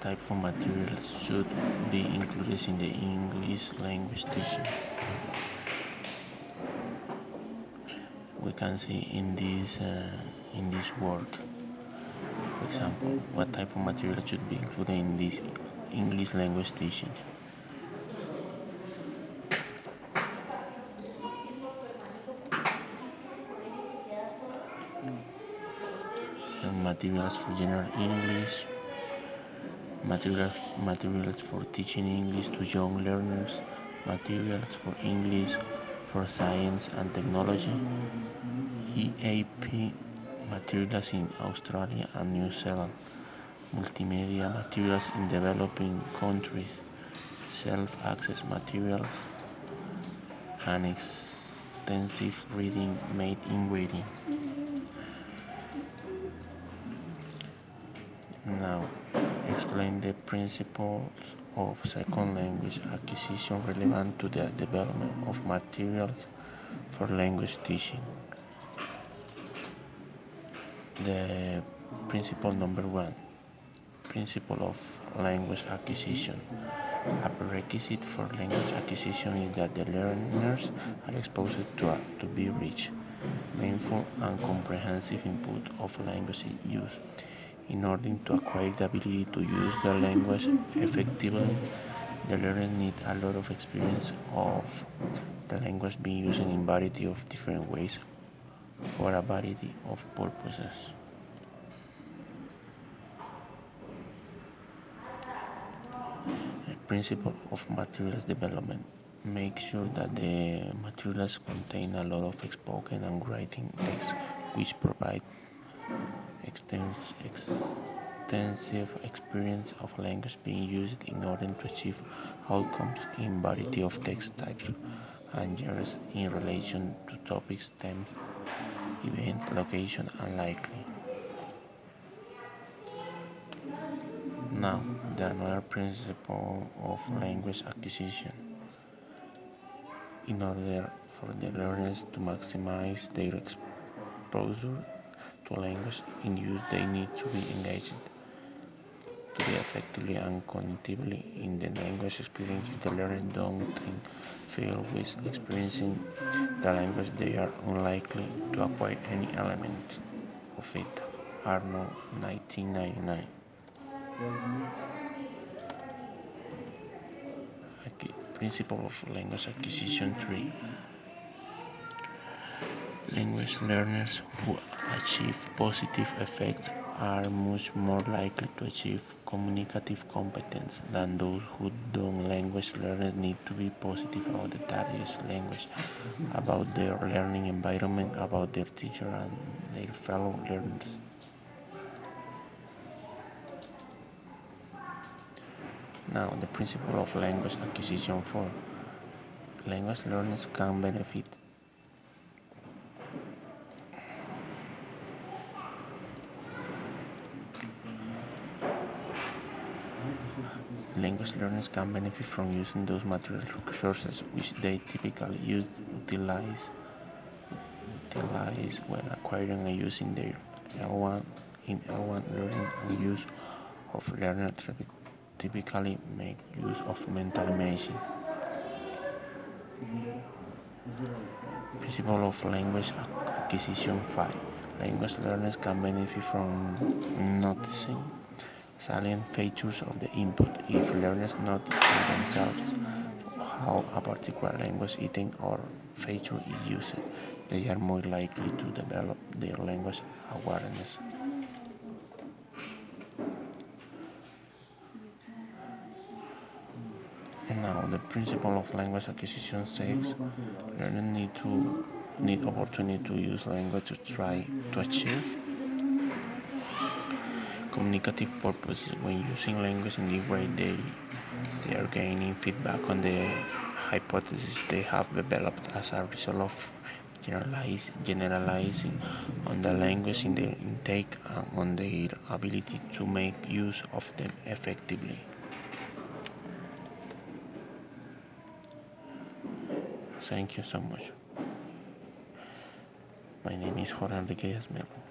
type of materials should be included in the English language teaching? We can see in this work, for example, what type of material should be included in this English language teaching. Materials for general English, materials for teaching English to young learners, materials for English for science and technology, EAP materials in Australia and New Zealand, multimedia materials in developing countries, self-access materials, and extensive reading made in waiting. Now, explain the principles of second language acquisition relevant to the development of materials for language teaching. The principle number 1, principle of language acquisition. A prerequisite for language acquisition is that the learners are exposed to be rich, meaningful, and comprehensive input of language use. In order to acquire the ability to use the language effectively, the learners need a lot of experience of the language being used in a variety of different ways for a variety of purposes. The principle of materials development. Make sure that the materials contain a lot of spoken and writing text which provide extensive experience of language being used in order to achieve outcomes in variety of text types and genres in relation to topics, themes, events, location, and likely. Now, the another principle of language acquisition. In order for the learners to maximize their exposure to language in use, they need to be engaged to be effectively and cognitively in the language experience. If the learners don't feel with experiencing the language, they are unlikely to acquire any element of it. Arnold, 1999. Principle of language acquisition 3. Language learners who achieve positive effects are much more likely to achieve communicative competence than those who don't. Language learners need to be positive about the target's language, about their learning environment, about their teacher and their fellow learners. Now, the principle of language acquisition 4. Language learners can benefit from using those material resources which they typically utilize when acquiring and using their L1 learning and use of learners typically make use of mental imaging. Principle of language acquisition 5. Language learners can benefit from noticing salient features of the input. If learners notice for themselves how a particular language item or feature is used, they are more likely to develop their language awareness. Now, the principle of language acquisition 6. Learners need opportunity to use language to try to achieve communicative purposes. When using language in this way, they are gaining feedback on the hypotheses they have developed as a result of generalizing on the language in their intake and on their ability to make use of them effectively. Thank you so much. My name is Jorge Enrique Díaz Melo.